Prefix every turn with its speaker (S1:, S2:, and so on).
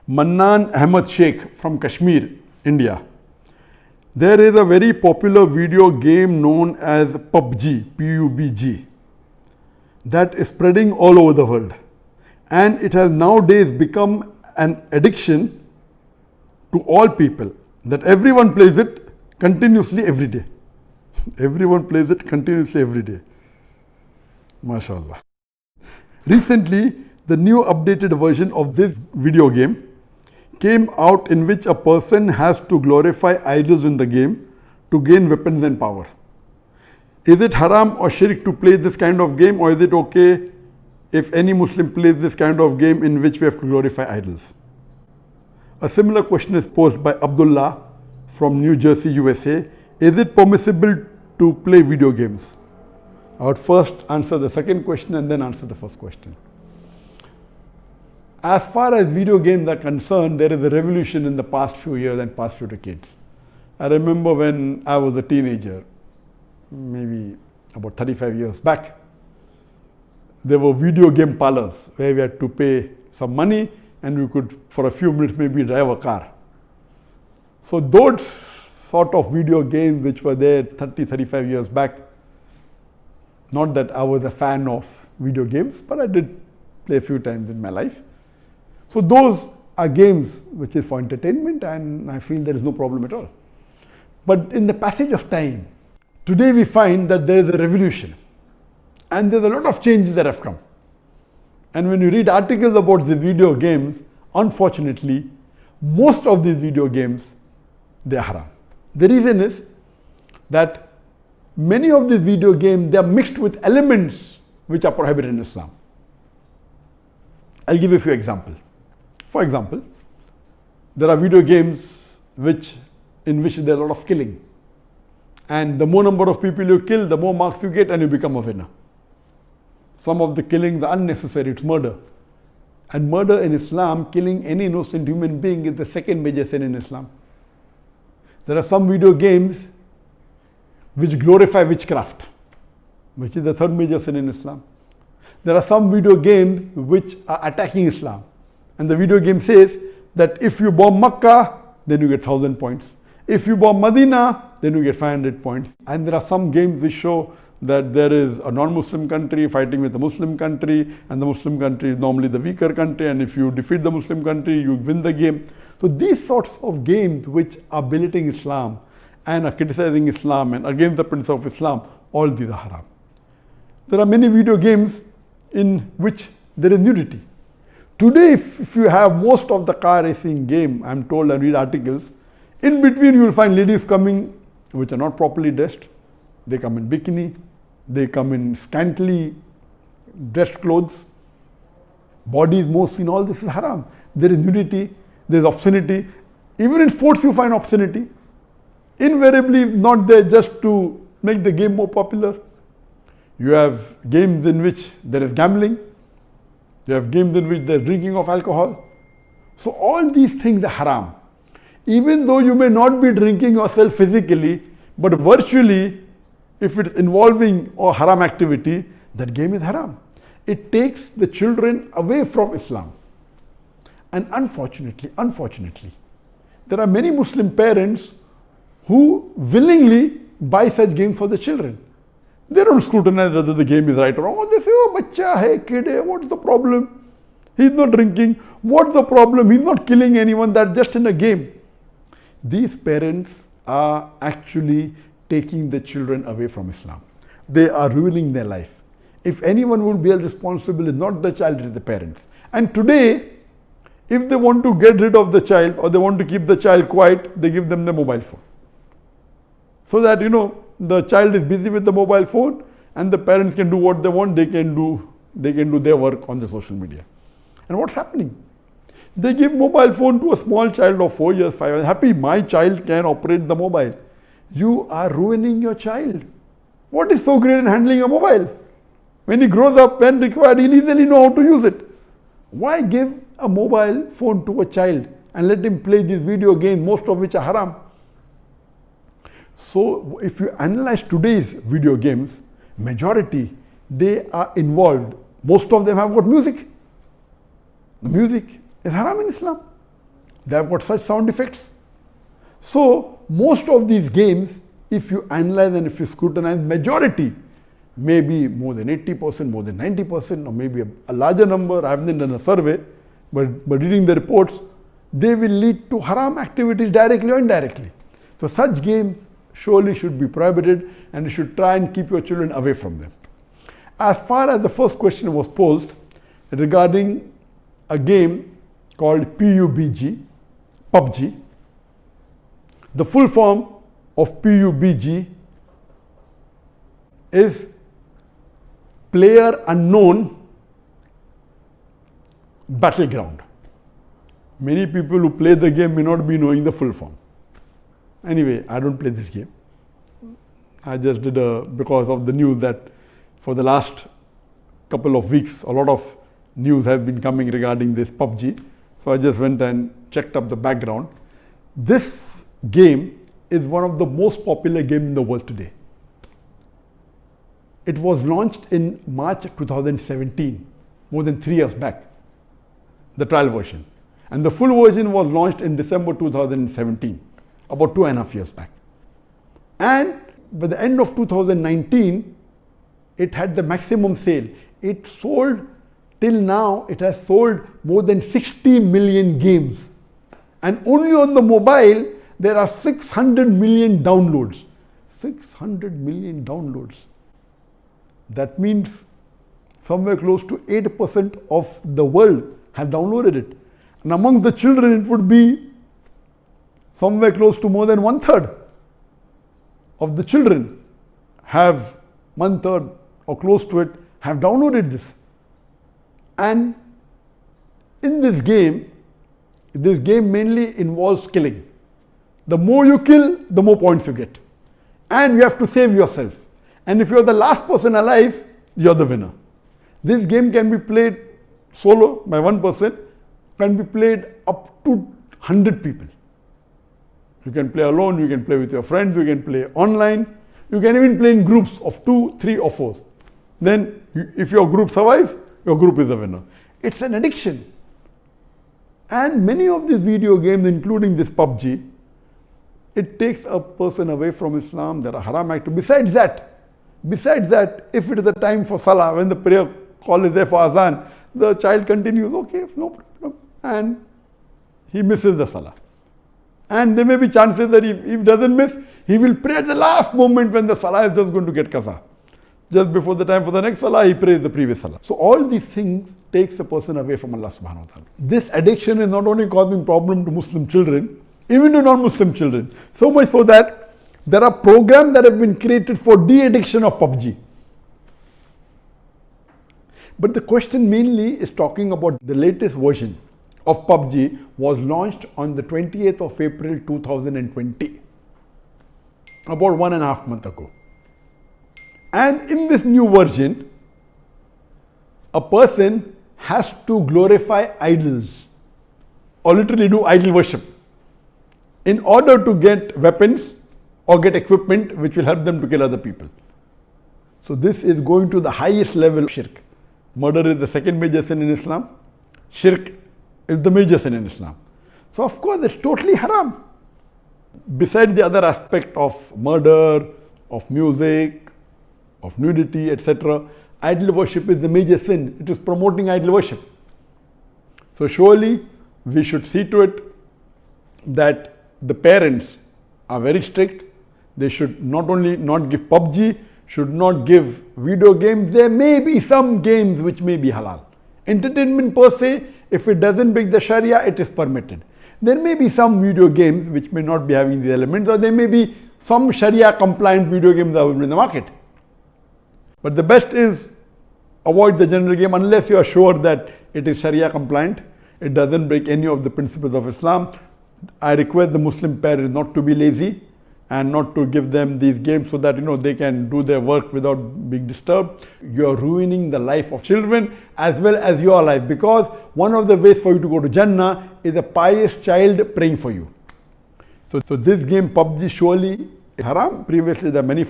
S1: Mannan Ahmad Sheikh from Kashmir, India. There is a very popular video game known as Pubg, P-U-B-G, that is spreading all over the world. And it has nowadays become an addiction to all people, that everyone plays it continuously every day. Everyone plays it continuously every day. MashaAllah. Recently, the new updated version of this video game came out, in which a person has to glorify idols in the game to gain weapons and power. Is it haram or shirk to play this kind of game, or is it okay if any Muslim plays this kind of game in which we have to glorify idols? A similar question is posed by Abdullah from New Jersey, USA. Is it permissible to play video games? I would first answer the second question and then answer the first question. As far as video games are concerned, there is a revolution in the past few years and past few decades. I remember when I was a teenager, maybe about 35 years back, there were video game parlors where we had to pay some money and we could, for a few minutes, maybe drive a car. So those sort of video games which were there 30, 35 years back, not that I was a fan of video games, but I did play a few times in my life. So those are games which is for entertainment, and I feel there is no problem at all. But in the passage of time, today we find that there is a revolution and there's a lot of changes that have come. And when you read articles about the video games, unfortunately, most of these video games, they are haram. The reason is that many of these video games, they are mixed with elements which are prohibited in Islam. I'll give you a few examples. For example, there are video games in which there is a lot of killing. And the more number of people you kill, the more marks you get and you become a winner. Some of the killings are unnecessary, it's murder. And murder in Islam, killing any innocent human being, is the second major sin in Islam. There are some video games which glorify witchcraft, which is the third major sin in Islam. There are some video games which are attacking Islam. And the video game says that if you bomb Makkah, then you get 1,000 points. If you bomb Medina, then you get 500 points. And there are some games which show that there is a non-Muslim country fighting with a Muslim country, and the Muslim country is normally the weaker country, and if you defeat the Muslim country, you win the game. So these sorts of games which are belittling Islam and are criticizing Islam and against the principles of Islam, all these are haram. There are many video games in which there is nudity. Today, if you have most of the car racing game, I'm told, and read articles, in between you will find ladies coming which are not properly dressed. They come in bikini, they come in scantily dressed clothes, body is more seen, all this is haram. There is nudity, there is obscenity. Even in sports you find obscenity. Invariably not there just to make the game more popular. You have games in which there is gambling. You have games in which there is drinking of alcohol. So all these things are haram. Even though you may not be drinking yourself physically, but virtually, if it is involving a haram activity, that game is haram. It takes the children away from Islam. And unfortunately, there are many Muslim parents who willingly buy such games for the children. They don't scrutinize whether the game is right or wrong. They say, oh, bacha hai, kid hai, what's the problem? He's not drinking. What's the problem? He's not killing anyone. That's just in a game. These parents are actually taking the children away from Islam. They are ruining their life. If anyone will be held responsible, it's not the child, it's the parents. And today, if they want to get rid of the child or they want to keep the child quiet, they give them the mobile phone. So that, the child is busy with the mobile phone and the parents can do what they want. They can do their work on the social media. And what's happening? They give mobile phone to a small child of 4 years, 5 years. Happy, my child can operate the mobile. You are ruining your child. What is so great in handling a mobile? When he grows up, when required, he'll easily know how to use it. Why give a mobile phone to a child and let him play these video games, most of which are haram? So if you analyze today's video games, majority, they are involved. Most of them have got music. The music is haram in Islam. They have got such sound effects. So most of these games, if you analyze and if you scrutinize, majority, maybe more than 80%, more than 90%, or maybe a larger number, I haven't done a survey, but reading the reports, they will lead to haram activities directly or indirectly. So such games surely should be prohibited, and you should try and keep your children away from them. As far as the first question was posed regarding a game called Pubg, the full form of Pubg is Player Unknown Battleground. Many people who play the game may not be knowing the full form. Anyway, I don't play this game. I just did because of the news that for the last couple of weeks, a lot of news has been coming regarding this Pubg. So I just went and checked up the background. This game is one of the most popular games in the world today. It was launched in March 2017, more than 3 years back, the trial version. And the full version was launched in December 2017, about 2.5 years back. And by the end of 2019, it had the maximum sale. It sold, till now, it has sold more than 60 million games. And only on the mobile, there are 600 million downloads. 600 million downloads. That means somewhere close to 8% of the world have downloaded it. And amongst the children, it would be somewhere close to more than 1/3 of the children have 1/3 or close to it have downloaded this. And in this game mainly involves killing. The more you kill, the more points you get. And you have to save yourself. And if you're the last person alive, you're the winner. This game can be played solo by one person, can be played up to 100 people. You can play alone, you can play with your friends, you can play online, you can even play in groups of 2, 3 or 4. Then if your group survives, your group is the winner. It's an addiction. And many of these video games, including this Pubg, it takes a person away from Islam. There are haram activities. Besides that, if it is the time for Salah, when the prayer call is there for Azan, the child continues, okay, no problem, and he misses the Salah. And there may be chances that if he doesn't miss, he will pray at the last moment when the Salah is just going to get qaza. Just before the time for the next Salah, he prays the previous Salah. So all these things takes a person away from Allah subhanahu wa ta'ala. This addiction is not only causing problem to Muslim children, even to non-Muslim children. So much so that there are programs that have been created for de-addiction of Pubg. But the question mainly is talking about the latest version of Pubg was launched on the 28th of April 2020, about 1.5 months ago. And in this new version, a person has to glorify idols or literally do idol worship in order to get weapons or get equipment which will help them to kill other people. So this is going to the highest level of shirk. Murder is the second major sin in Islam. Shirk is the major sin in Islam. So of course it's totally haram. Besides the other aspect of murder, of music, of nudity, etc., idol worship is the major sin. It is promoting idol worship. So surely we should see to it that the parents are very strict. They should not only not give Pubg, should not give video games. There may be some games which may be halal. Entertainment per se, if it doesn't break the Sharia, it is permitted. There may be some video games which may not be having these elements, or there may be some Sharia compliant video games available in the market. But the best is avoid the general game unless you are sure that it is Sharia compliant. It doesn't break any of the principles of Islam. I request the Muslim parents not to be lazy and not to give them these games so that they can do their work without being disturbed. You are ruining the life of children as well as your life, because one of the ways for you to go to Jannah is a pious child praying for you. So this game Pubg surely is haram. Previously there are many